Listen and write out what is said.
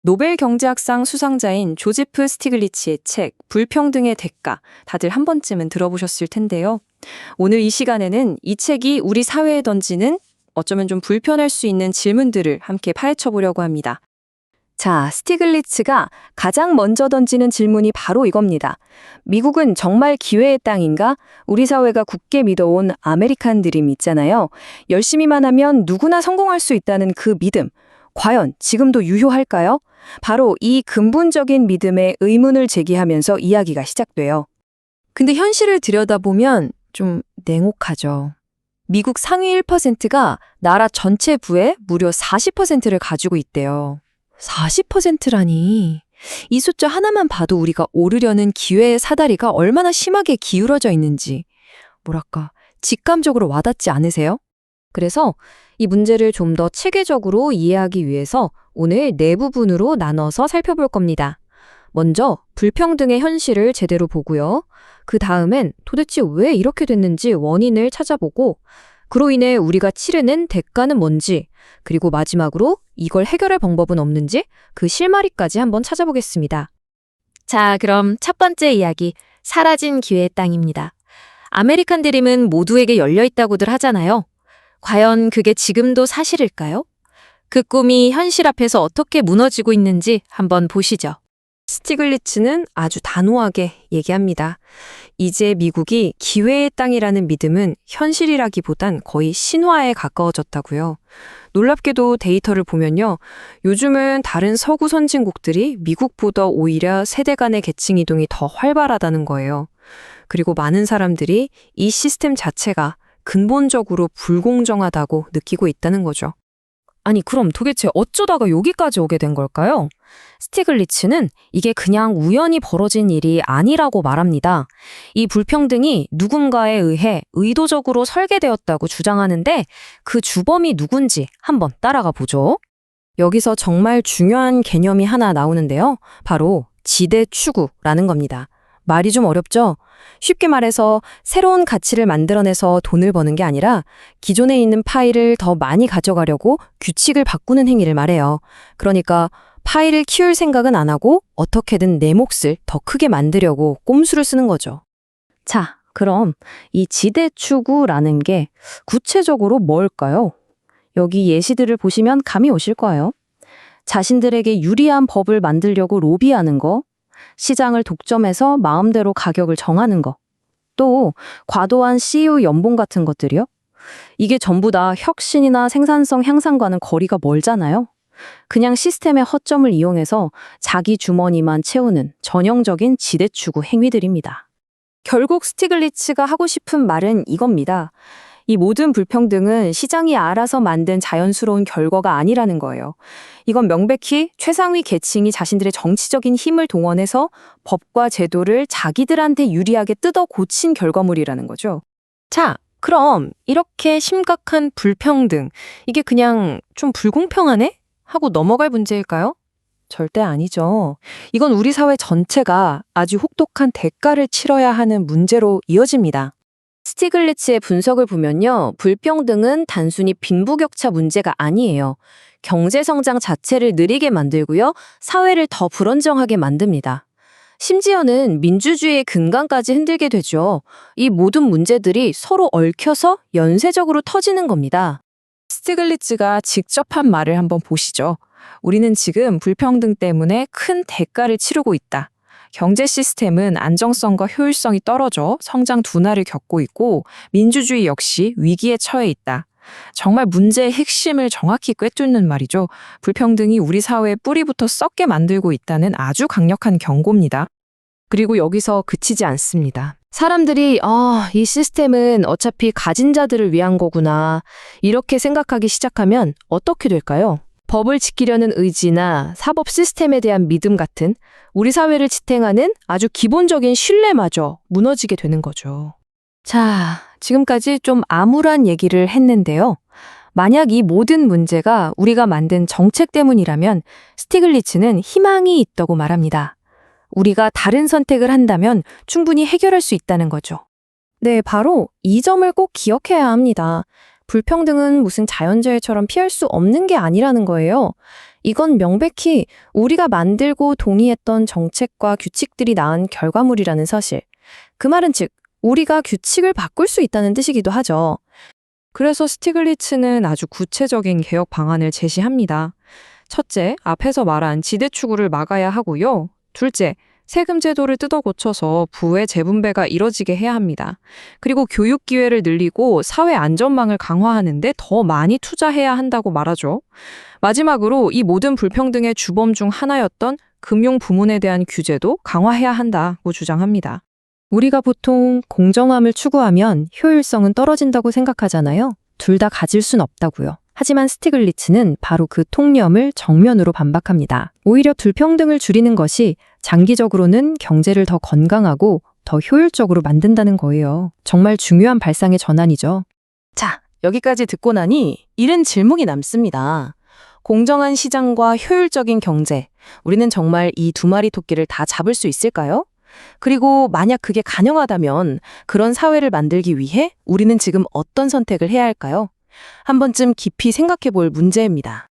노벨 경제학상 수상자인 조지프 스티글리츠의 책 불평등의 대가, 다들 한 번쯤은 들어보셨을 텐데요. 오늘 이 시간에는 이 책이 우리 사회에 던지는 어쩌면 좀 불편할 수 있는 질문들을 함께 파헤쳐 보려고 합니다. 자, 스티글리츠가 가장 먼저 던지는 질문이 바로 이겁니다. 미국은 정말 기회의 땅인가? 우리 사회가 굳게 믿어온 아메리칸 드림 있잖아요. 열심히만 하면 누구나 성공할 수 있다는 그 믿음. 과연 지금도 유효할까요? 바로 이 근본적인 믿음에 의문을 제기하면서 이야기가 시작돼요. 근데 현실을 들여다보면 좀 냉혹하죠. 미국 상위 1%가 나라 전체 부의 무려 40%를 가지고 있대요. 40%라니. 이 숫자 하나만 봐도 우리가 오르려는 기회의 사다리가 얼마나 심하게 기울어져 있는지, 뭐랄까, 직감적으로 와닿지 않으세요? 그래서 이 문제를 좀 더 체계적으로 이해하기 위해서 오늘 네 부분으로 나눠서 살펴볼 겁니다. 먼저 불평등의 현실을 제대로 보고요. 그 다음엔 도대체 왜 이렇게 됐는지 원인을 찾아보고, 그로 인해 우리가 치르는 대가는 뭔지, 그리고 마지막으로 이걸 해결할 방법은 없는지 그 실마리까지 한번 찾아보겠습니다. 자, 그럼 첫 번째 이야기, 사라진 기회의 땅입니다. 아메리칸 드림은 모두에게 열려있다고들 하잖아요. 과연 그게 지금도 사실일까요? 그 꿈이 현실 앞에서 어떻게 무너지고 있는지 한번 보시죠. 스티글리츠는 아주 단호하게 얘기합니다. 이제 미국이 기회의 땅이라는 믿음은 현실이라기보단 거의 신화에 가까워졌다고요. 놀랍게도 데이터를 보면요. 요즘은 다른 서구 선진국들이 미국보다 오히려 세대 간의 계층 이동이 더 활발하다는 거예요. 그리고 많은 사람들이 이 시스템 자체가 근본적으로 불공정하다고 느끼고 있다는 거죠. 아니, 그럼 도대체 어쩌다가 여기까지 오게 된 걸까요? 스티글리츠는 이게 그냥 우연히 벌어진 일이 아니라고 말합니다. 이 불평등이 누군가에 의해 의도적으로 설계되었다고 주장하는데 그 주범이 누군지 한번 따라가 보죠. 여기서 정말 중요한 개념이 하나 나오는데요. 바로 지대 추구라는 겁니다. 말이 좀 어렵죠? 쉽게 말해서 새로운 가치를 만들어내서 돈을 버는 게 아니라 기존에 있는 파일을 더 많이 가져가려고 규칙을 바꾸는 행위를 말해요. 그러니까 파일을 키울 생각은 안 하고 어떻게든 내 몫을 더 크게 만들려고 꼼수를 쓰는 거죠. 자, 그럼 이 지대 추구라는 게 구체적으로 뭘까요? 여기 예시들을 보시면 감이 오실 거예요. 자신들에게 유리한 법을 만들려고 로비하는 거, 시장을 독점해서 마음대로 가격을 정하는 거, 또 과도한 CEO 연봉 같은 것들이요. 이게 전부 다 혁신이나 생산성 향상과는 거리가 멀잖아요. 그냥 시스템의 허점을 이용해서 자기 주머니만 채우는 전형적인 지대추구 행위들입니다. 결국 스티글리츠가 하고 싶은 말은 이겁니다. 이 모든 불평등은 시장이 알아서 만든 자연스러운 결과가 아니라는 거예요. 이건 명백히 최상위 계층이 자신들의 정치적인 힘을 동원해서 법과 제도를 자기들한테 유리하게 뜯어 고친 결과물이라는 거죠. 자, 그럼 이렇게 심각한 불평등, 이게 그냥 좀 불공평하네? 하고 넘어갈 문제일까요? 절대 아니죠. 이건 우리 사회 전체가 아주 혹독한 대가를 치러야 하는 문제로 이어집니다. 스티글리츠의 분석을 보면요. 불평등은 단순히 빈부격차 문제가 아니에요. 경제 성장 자체를 느리게 만들고요. 사회를 더 불안정하게 만듭니다. 심지어는 민주주의의 근간까지 흔들게 되죠. 이 모든 문제들이 서로 얽혀서 연쇄적으로 터지는 겁니다. 스티글리츠가 직접 한 말을 한번 보시죠. 우리는 지금 불평등 때문에 큰 대가를 치르고 있다. 경제 시스템은 안정성과 효율성이 떨어져 성장 둔화를 겪고 있고 민주주의 역시 위기에 처해 있다. 정말 문제의 핵심을 정확히 꿰뚫는 말이죠. 불평등이 우리 사회의 뿌리부터 썩게 만들고 있다는 아주 강력한 경고입니다. 그리고 여기서 그치지 않습니다. 사람들이 이 시스템은 어차피 가진 자들을 위한 거구나 이렇게 생각하기 시작하면 어떻게 될까요? 법을 지키려는 의지나 사법 시스템에 대한 믿음 같은 우리 사회를 지탱하는 아주 기본적인 신뢰마저 무너지게 되는 거죠. 자, 지금까지 좀 암울한 얘기를 했는데요. 만약 이 모든 문제가 우리가 만든 정책 때문이라면 스티글리츠는 희망이 있다고 말합니다. 우리가 다른 선택을 한다면 충분히 해결할 수 있다는 거죠. 네, 바로 이 점을 꼭 기억해야 합니다. 불평등은 무슨 자연재해처럼 피할 수 없는 게 아니라는 거예요. 이건 명백히 우리가 만들고 동의했던 정책과 규칙들이 낳은 결과물이라는 사실. 그 말은 즉, 우리가 규칙을 바꿀 수 있다는 뜻이기도 하죠. 그래서 스티글리츠는 아주 구체적인 개혁 방안을 제시합니다. 첫째, 앞에서 말한 지대 추구를 막아야 하고요. 둘째, 세금 제도를 뜯어 고쳐서 부의 재분배가 이뤄지게 해야 합니다. 그리고 교육 기회를 늘리고 사회 안전망을 강화하는데 더 많이 투자해야 한다고 말하죠. 마지막으로 이 모든 불평등의 주범 중 하나였던 금융 부문에 대한 규제도 강화해야 한다고 주장합니다. 우리가 보통 공정함을 추구하면 효율성은 떨어진다고 생각하잖아요. 둘 다 가질 순 없다고요. 하지만 스티글리츠는 바로 그 통념을 정면으로 반박합니다. 오히려 불평등을 줄이는 것이 장기적으로는 경제를 더 건강하고 더 효율적으로 만든다는 거예요. 정말 중요한 발상의 전환이죠. 자, 여기까지 듣고 나니 이른 질문이 남습니다. 공정한 시장과 효율적인 경제, 우리는 정말 이 두 마리 토끼를 다 잡을 수 있을까요? 그리고 만약 그게 가능하다면 그런 사회를 만들기 위해 우리는 지금 어떤 선택을 해야 할까요? 한 번쯤 깊이 생각해 볼 문제입니다.